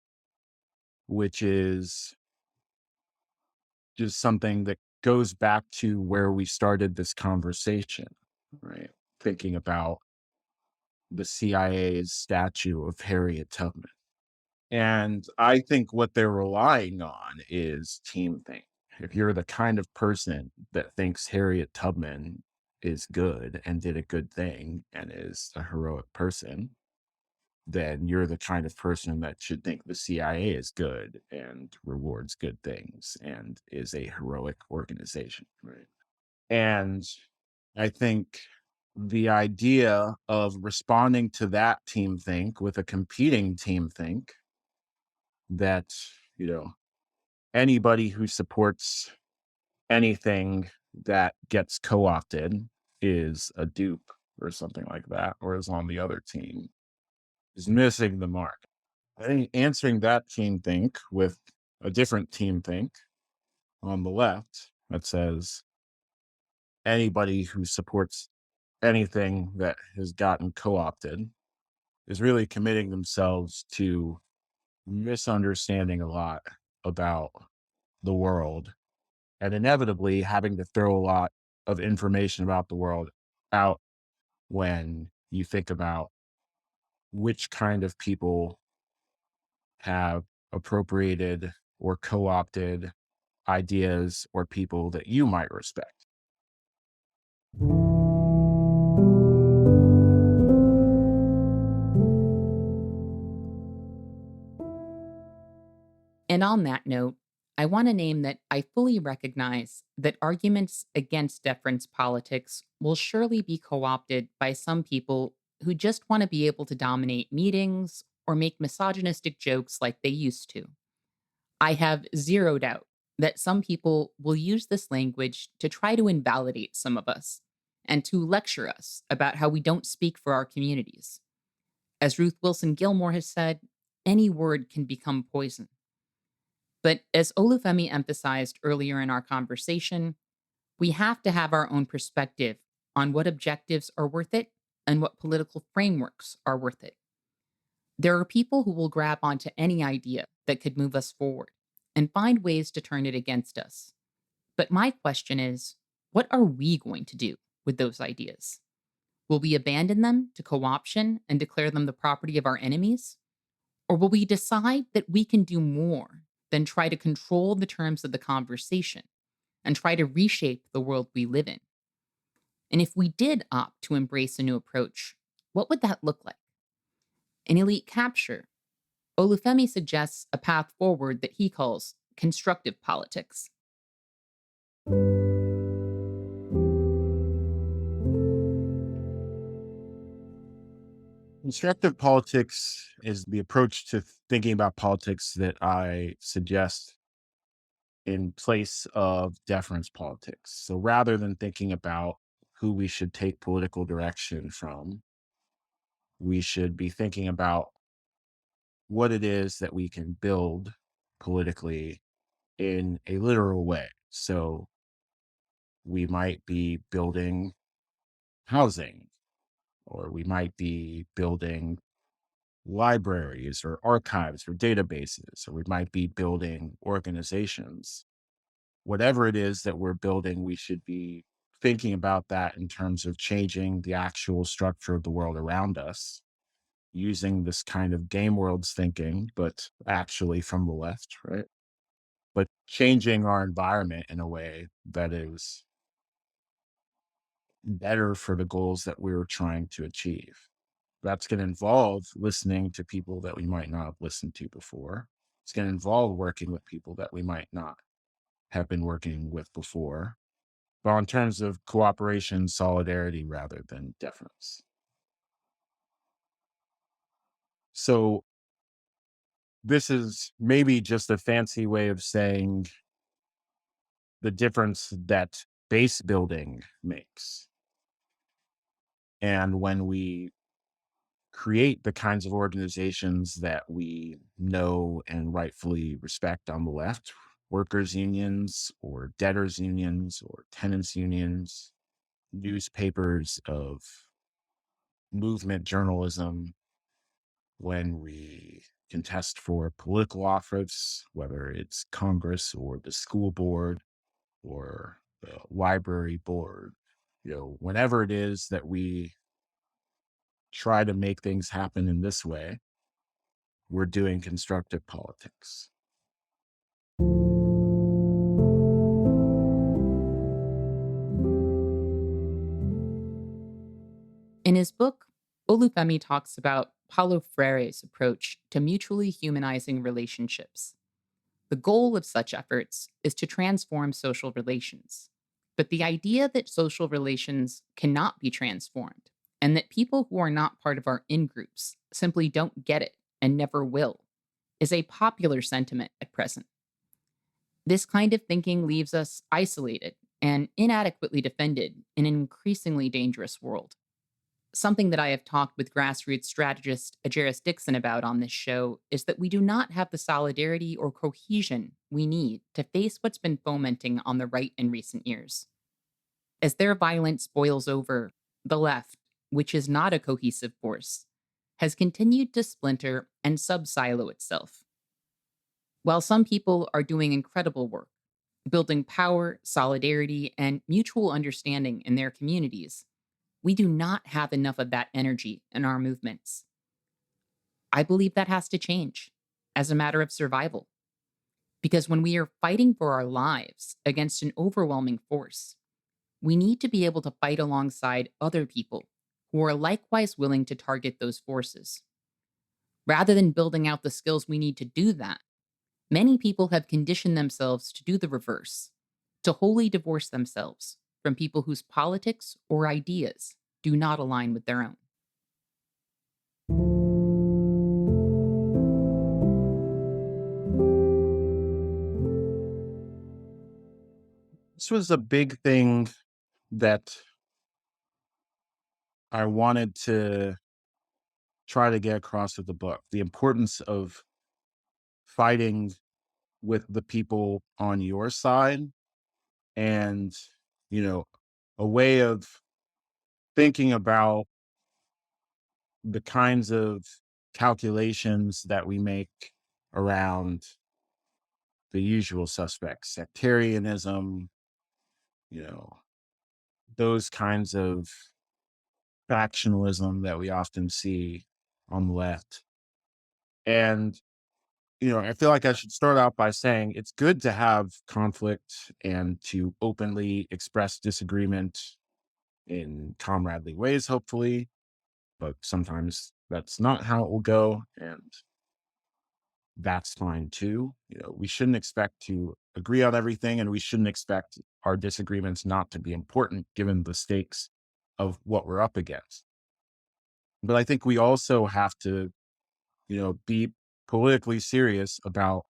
which is just something that goes back to where we started this conversation, right? Thinking about the CIA's statue of Harriet Tubman. And I think what they're relying on is team think. If you're the kind of person that thinks Harriet Tubman is good and did a good thing and is a heroic person, then you're the kind of person that should think the CIA is good and rewards good things and is a heroic organization. Right. And I think the idea of responding to that team think with a competing team think that, you know, anybody who supports anything that gets co-opted is a dupe or something like that, or is on the other team, is missing the mark. I think answering that team think with a different team think on the left that says anybody who supports anything that has gotten co-opted is really committing themselves to misunderstanding a lot about the world and inevitably having to throw a lot of information about the world out when you think about which kind of people have appropriated or co-opted ideas or people that you might respect. And on that note, I want to name that I fully recognize that arguments against deference politics will surely be co opted by some people who just want to be able to dominate meetings or make misogynistic jokes like they used to. I have zero doubt that some people will use this language to try to invalidate some of us and to lecture us about how we don't speak for our communities. As Ruth Wilson Gilmore has said, any word can become poison. But as Olufemi emphasized earlier in our conversation, we have to have our own perspective on what objectives are worth it and what political frameworks are worth it. There are people who will grab onto any idea that could move us forward and find ways to turn it against us. But my question is, what are we going to do with those ideas? Will we abandon them to co option and declare them the property of our enemies? Or will we decide that we can do more than try to control the terms of the conversation and try to reshape the world we live in? And if we did opt to embrace a new approach, what would that look like? In Elite Capture, Olufemi suggests a path forward that he calls constructive politics. Constructive politics is the approach to thinking about politics that I suggest in place of deference politics. So rather than thinking about who we should take political direction from, we should be thinking about what it is that we can build politically in a literal way. So we might be building housing, or we might be building libraries or archives or databases, or we might be building organizations. Whatever it is that we're building, we should be thinking about that in terms of changing the actual structure of the world around us, using this kind of game worlds thinking, but actually from the left, right? But changing our environment in a way that is better for the goals that we're trying to achieve. That's going to involve listening to people that we might not have listened to before. It's going to involve working with people that we might not have been working with before, but in terms of cooperation, solidarity rather than deference. So this is maybe just a fancy way of saying the difference that base building makes. And when we create the kinds of organizations that we know and rightfully respect on the left, workers' unions or debtors' unions or tenants' unions, newspapers, of movement journalism, when we contest for political office, whether it's Congress or the school board or the library board, whenever it is that we try to make things happen in this way, we're doing constructive politics. In his book, Olúfẹ talks about Paulo Freire's approach to mutually humanizing relationships. The goal of such efforts is to transform social relations. But the idea that social relations cannot be transformed, and that people who are not part of our in groups simply don't get it and never will, is a popular sentiment at present. This kind of thinking leaves us isolated and inadequately defended in an increasingly dangerous world. Something that I have talked with grassroots strategist Ajaris Dixon about on this show is that we do not have the solidarity or cohesion we need to face what's been fomenting on the right in recent years. As their violence boils over, the left, which is not a cohesive force, has continued to splinter and sub-silo itself. While some people are doing incredible work, building power, solidarity, and mutual understanding in their communities, we do not have enough of that energy in our movements. I believe that has to change as a matter of survival. Because when we are fighting for our lives against an overwhelming force, we need to be able to fight alongside other people who are likewise willing to target those forces. Rather than building out the skills we need to do that, many people have conditioned themselves to do the reverse, to wholly divorce themselves from people whose politics or ideas do not align with their own. This was a big thing that I wanted to try to get across with the book: the importance of fighting with the people on your side, and, you know, a way of thinking about the kinds of calculations that we make around the usual suspects, sectarianism, you know, those kinds of factionalism that we often see on the left. And, I feel like I should start out by saying it's good to have conflict and to openly express disagreement in comradely ways, hopefully, but sometimes that's not how it will go. And that's fine too. We shouldn't expect to agree on everything, and we shouldn't expect our disagreements not to be important given the stakes of what we're up against. But I think we also have to, be politically serious about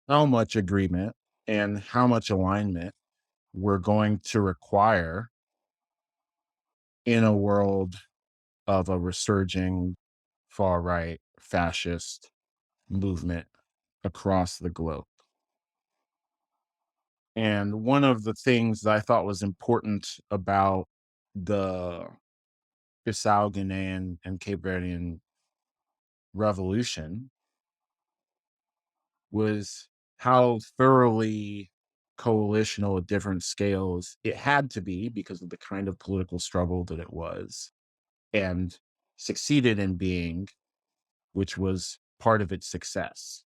how much agreement and how much alignment we're going to require in a world of a resurging far right fascist movement across the globe. And one of the things that I thought was important about the Bissau Guinean and Cape Verdean revolution was how thoroughly coalitional at different scales it had to be because of the kind of political struggle that it was, and succeeded in being, which was part of its success.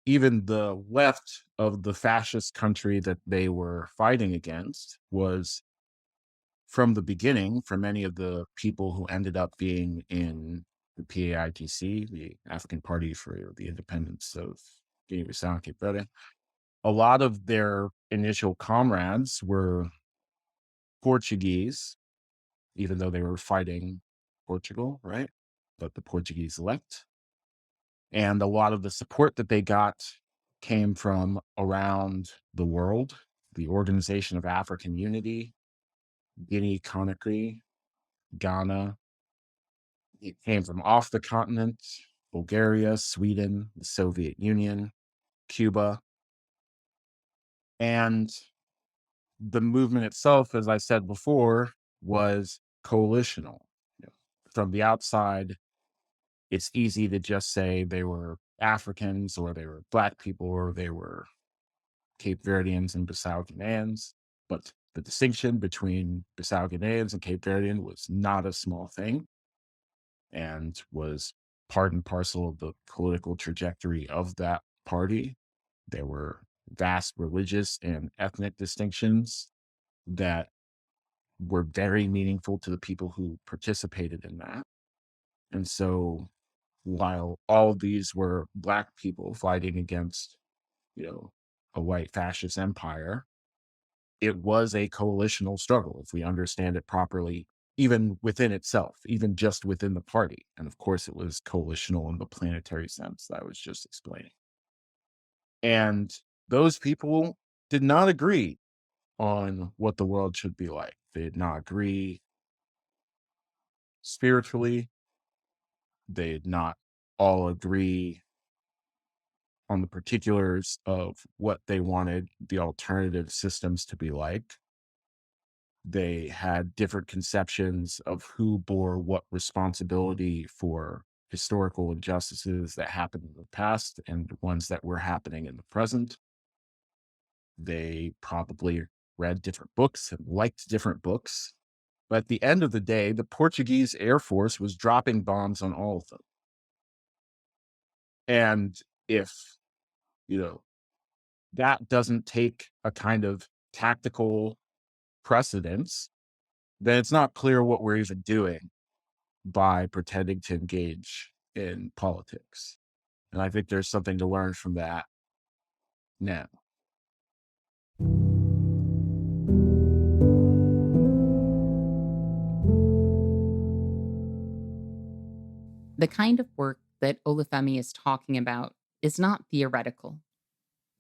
Even the left of the fascist country that they were fighting against was, from the beginning, for many of the people who ended up being in the PAIGC, the African Party for the Independence of Guinea-Bissau and Cape Verde, a lot of their initial comrades were Portuguese, even though they were fighting Portugal, right? But the Portuguese left. And a lot of the support that they got came from around the world: the Organization of African Unity, Guinea Conakry, Ghana. It came from off the continent: Bulgaria, Sweden, the Soviet Union, Cuba. And the movement itself, as I said before, was coalitional. You know, from the outside, it's easy to just say they were Africans or they were Black people or they were Cape Verdeans and Bissau Guineans. But the distinction between Bissau Guineans and Cape Verdean was not a small thing and was part and parcel of the political trajectory of that party. There were vast religious and ethnic distinctions that were very meaningful to the people who participated in that. And so while all of these were Black people fighting against, you know, a white fascist empire, it was a coalitional struggle if we understand it properly, even within itself, even just within the party. And of course, it was coalitional in the planetary sense that I was just explaining. And those people did not agree on what the world should be like. They did not agree spiritually. They did not all agree on the particulars of what they wanted the alternative systems to be like. They had different conceptions of who bore what responsibility for historical injustices that happened in the past and the ones that were happening in the present. They probably read different books and liked different books. But at the end of the day, the Portuguese Air Force was dropping bombs on all of them. And if, you know, that doesn't take a kind of tactical precedence, then it's not clear what we're even doing by pretending to engage in politics. And I think there's something to learn from that now. The kind of work that Olúfemi is talking about is not theoretical.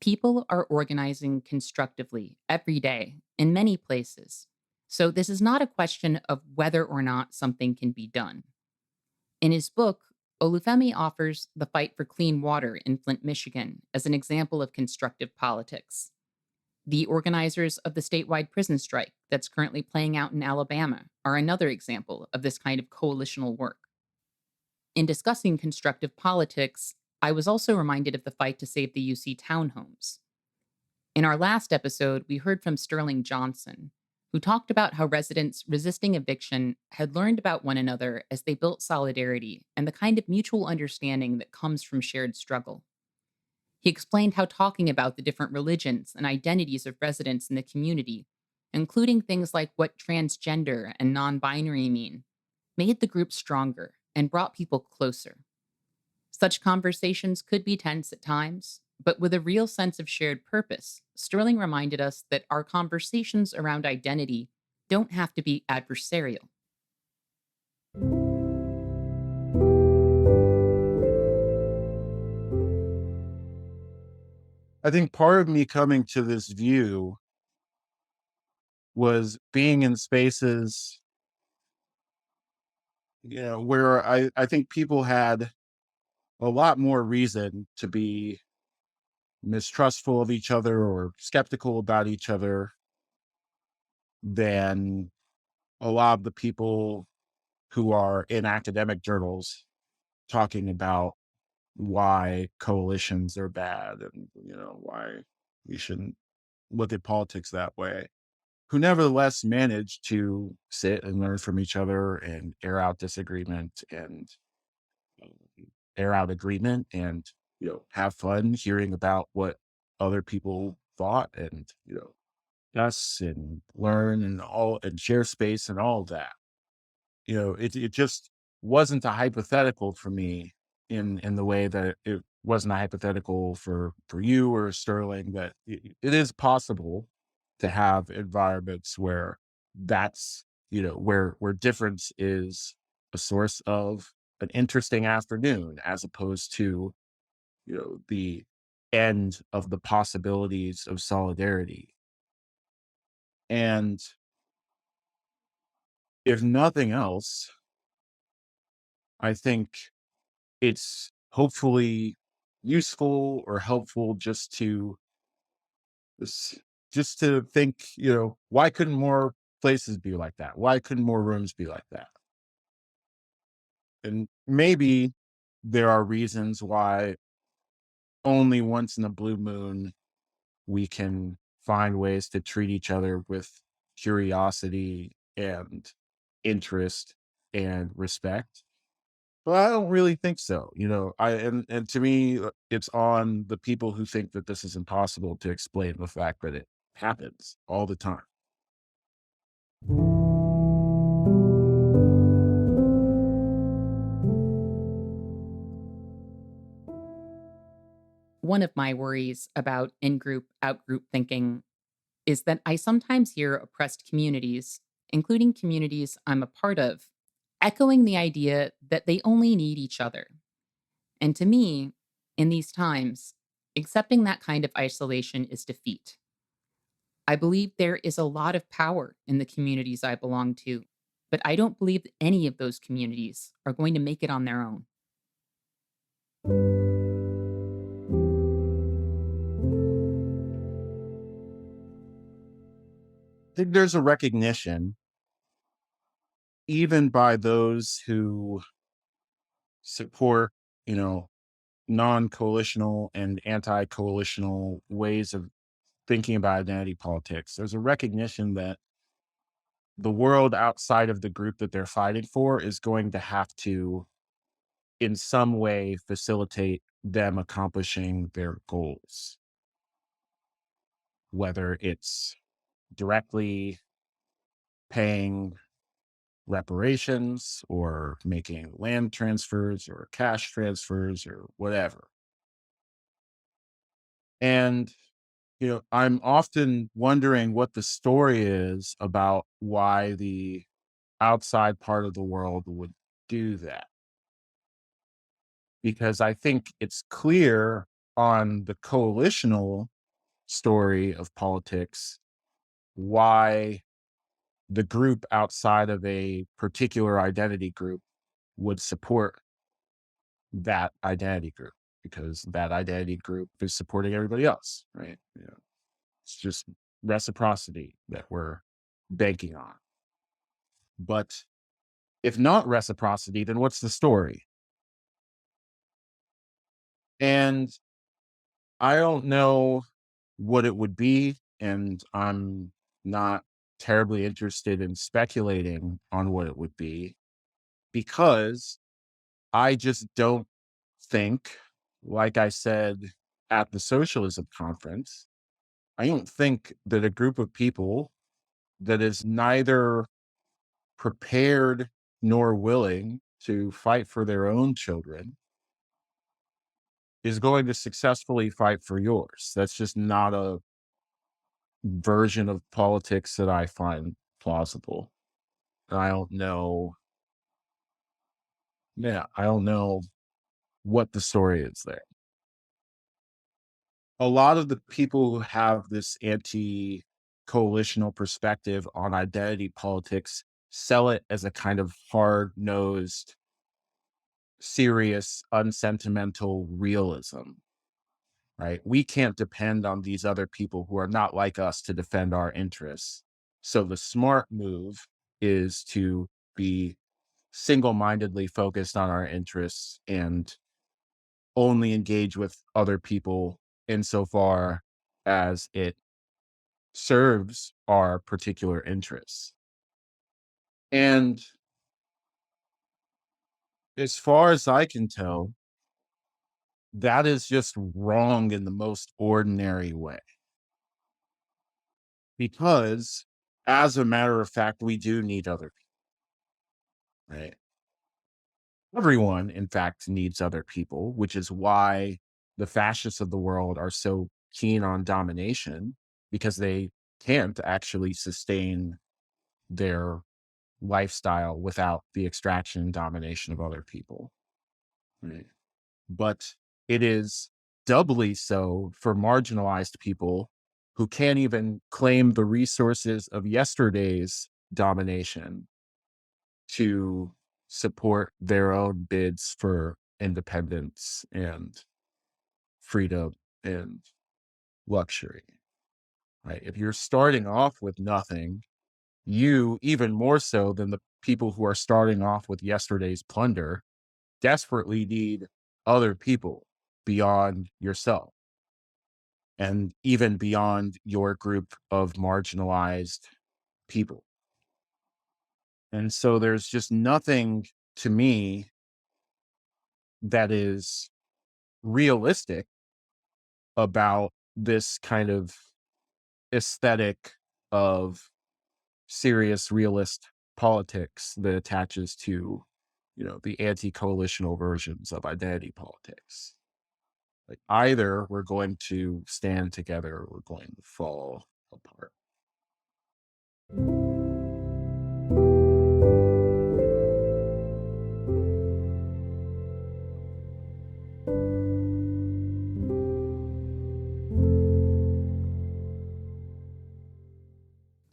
People are organizing constructively every day in many places. So, this is not a question of whether or not something can be done. In his book, Olúfemi offers the fight for clean water in Flint, Michigan as an example of constructive politics. The organizers of the statewide prison strike that's currently playing out in Alabama are another example of this kind of coalitional work. In discussing constructive politics, I was also reminded of the fight to save the UC townhomes. In our last episode, we heard from Sterling Johnson, who talked about how residents resisting eviction had learned about one another as they built solidarity and the kind of mutual understanding that comes from shared struggle. He explained how talking about the different religions and identities of residents in the community, including things like what transgender and non binary mean, made the group stronger and brought people closer. Such conversations could be tense at times, but with a real sense of shared purpose, Sterling reminded us that our conversations around identity don't have to be adversarial. I think part of me coming to this view was being in spaces, where I think people had a lot more reason to be mistrustful of each other or skeptical about each other than a lot of the people who are in academic journals talking about why coalitions are bad and why we shouldn't look at politics that way, who nevertheless manage to sit and learn from each other and air out disagreement and air out agreement and have fun hearing about what other people thought and us and learn and all and share space and all of that. It just wasn't a hypothetical for me in the way that it wasn't a hypothetical for you or Sterling, that it is possible to have environments where that's where difference is a source of an interesting afternoon as opposed to the end of the possibilities of solidarity. And if nothing else, I think it's hopefully useful or helpful just to just to think, why couldn't more places be like that? Why couldn't more rooms be like that? And maybe there are reasons why only once in a blue moon we can find ways to treat each other with curiosity and interest and respect. But I don't really think so. And to me, it's on the people who think that this is impossible to explain the fact that it happens all the time. One of my worries about in group, out group thinking is that I sometimes hear oppressed communities, including communities I'm a part of, echoing the idea that they only need each other. And to me, in these times, accepting that kind of isolation is defeat. I believe there is a lot of power in the communities I belong to, but I don't believe that any of those communities are going to make it on their own. I think there's a recognition, even by those who support, you know, non-coalitional and anti-coalitional ways of thinking about identity politics. There's a recognition that the world outside of the group that they're fighting for is going to have to, in some way, facilitate them accomplishing their goals, whether it's directly paying reparations or making land transfers or cash transfers or whatever. And I'm often wondering what the story is about why the outside part of the world would do that. Because I think it's clear on the coalitional story of politics why the group outside of a particular identity group would support that identity group, because that identity group is supporting everybody else, right? It's just reciprocity that we're banking on. But if not reciprocity, then what's the story? And I don't know what it would be, and I'm not terribly interested in speculating on what it would be, because I just don't think, like I said at the socialism conference, I don't think that a group of people that is neither prepared nor willing to fight for their own children is going to successfully fight for yours. That's just not a version of politics that I find plausible. I don't know. Yeah, I don't know what the story is there. A lot of the people who have this anti coalitional perspective on identity politics sell it as a kind of hard nosed, serious, unsentimental realism, right? We can't depend on these other people who are not like us to defend our interests. So the smart move is to be single mindedly focused on our interests and only engage with other people insofar as it serves our particular interests. And as far as I can tell, that is just wrong in the most ordinary way. Because, as a matter of fact, we do need other people, right? Everyone, in fact, needs other people, which is why the fascists of the world are so keen on domination, because they can't actually sustain their lifestyle without the extraction and domination of other people. Right. But it is doubly so for marginalized people who can't even claim the resources of yesterday's domination to support their own bids for independence and freedom and luxury. right? If you're starting off with nothing, you, even more so than the people who are starting off with yesterday's plunder, desperately need other people beyond yourself and even beyond your group of marginalized people. And so there's just nothing to me that is realistic about this kind of aesthetic of serious realist politics that attaches to, the anti-coalitional versions of identity politics. Like either we're going to stand together or we're going to fall apart.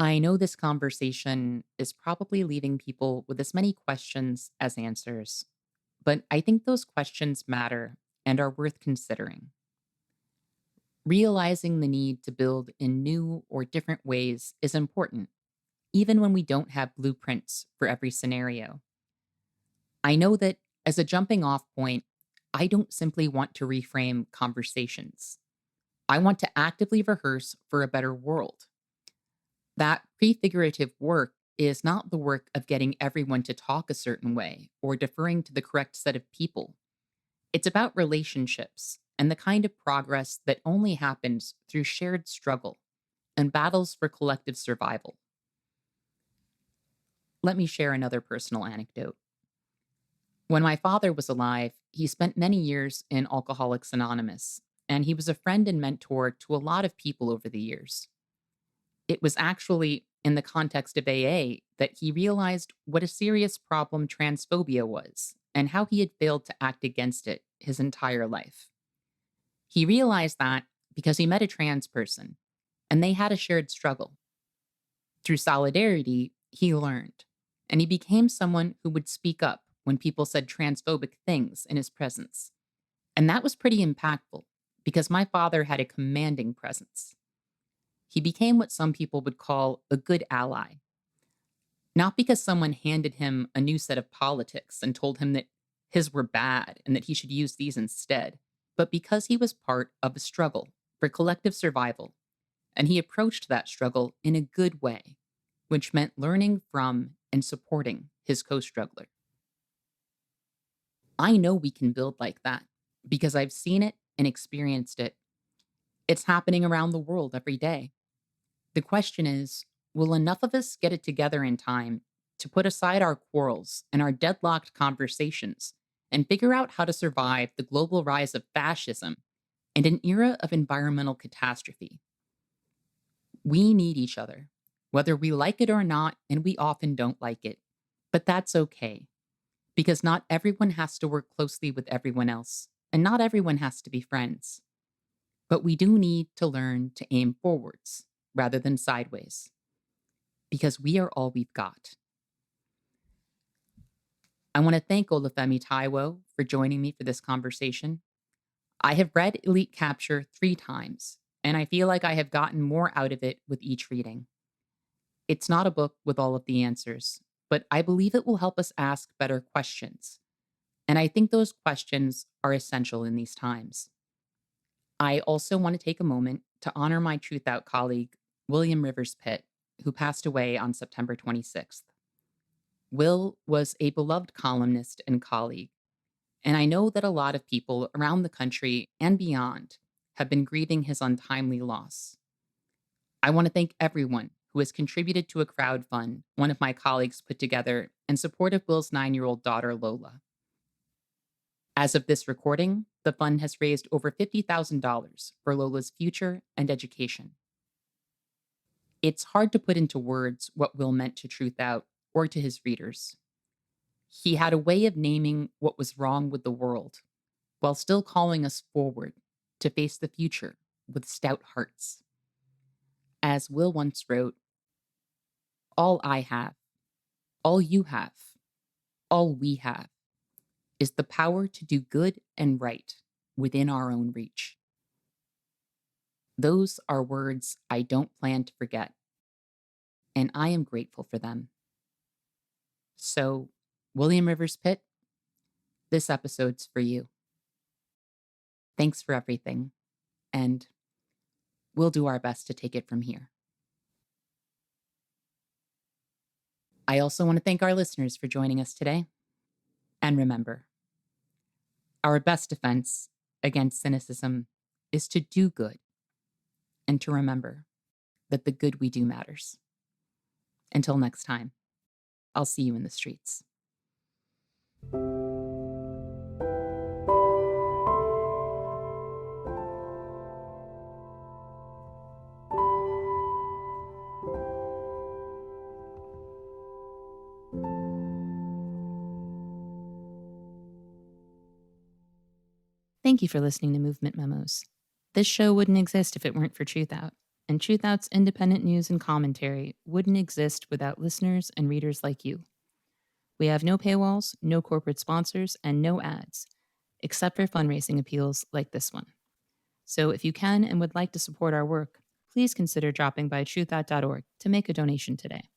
I know this conversation is probably leaving people with as many questions as answers, but I think those questions matter and are worth considering. Realizing the need to build in new or different ways is important, even when we don't have blueprints for every scenario. I know that as a jumping off point, I don't simply want to reframe conversations. I want to actively rehearse for a better world. That prefigurative work is not the work of getting everyone to talk a certain way or deferring to the correct set of people. It's about relationships and the kind of progress that only happens through shared struggle and battles for collective survival. Let me share another personal anecdote. When my father was alive, he spent many years in Alcoholics Anonymous, and he was a friend and mentor to a lot of people over the years. It was actually in the context of AA that he realized what a serious problem transphobia was and how he had failed to act against it his entire life. He realized that because he met a trans person and they had a shared struggle. Through solidarity, he learned, and he became someone who would speak up when people said transphobic things in his presence. And that was pretty impactful because my father had a commanding presence. He became what some people would call a good ally, not because someone handed him a new set of politics and told him that his were bad and that he should use these instead, but because he was part of a struggle for collective survival, and he approached that struggle in a good way, which meant learning from and supporting his co struggler. I know we can build like that because I've seen it and experienced it. It's happening around the world every day. The question is, will enough of us get it together in time to put aside our quarrels and our deadlocked conversations and figure out how to survive the global rise of fascism and an era of environmental catastrophe? We need each other, whether we like it or not, and we often don't like it. But that's okay, because not everyone has to work closely with everyone else, and not everyone has to be friends. But we do need to learn to aim forwards rather than sideways, because we are all we've got. I want to thank Olúfẹ Táíwò for joining me for this conversation. I have read Elite Capture 3 times, and I feel like I have gotten more out of it with each reading. It's not a book with all of the answers, but I believe it will help us ask better questions. And I think those questions are essential in these times. I also want to take a moment to honor my Truth Out colleague, William Rivers Pitt, who passed away on September 26th. Will was a beloved columnist and colleague, and I know that a lot of people around the country and beyond have been grieving his untimely loss. I want to thank everyone who has contributed to a crowd fund one of my colleagues put together in support of Will's 9-year-old daughter, Lola. As of this recording, the fund has raised over $50,000 for Lola's future and education. It's hard to put into words what Will meant to Truth Out or to his readers. He had a way of naming what was wrong with the world while still calling us forward to face the future with stout hearts. As Will once wrote, all I have, all you have, all we have is the power to do good and right within our own reach. Those are words I don't plan to forget, and I am grateful for them. So, William Rivers Pitt, this episode's for you. Thanks for everything, and we'll do our best to take it from here. I also want to thank our listeners for joining us today. And remember, our best defense against cynicism is to do good and to remember that the good we do matters. Until next time, I'll see you in the streets. Thank you for listening to Movement Memos. This show wouldn't exist if it weren't for TRUTHOUT, and TRUTHOUT's independent news and commentary wouldn't exist without listeners and readers like you. We have no paywalls, no corporate sponsors, and no ads, except for fundraising appeals like this one. So if you can and would like to support our work, please consider dropping by truthout.org to make a donation today.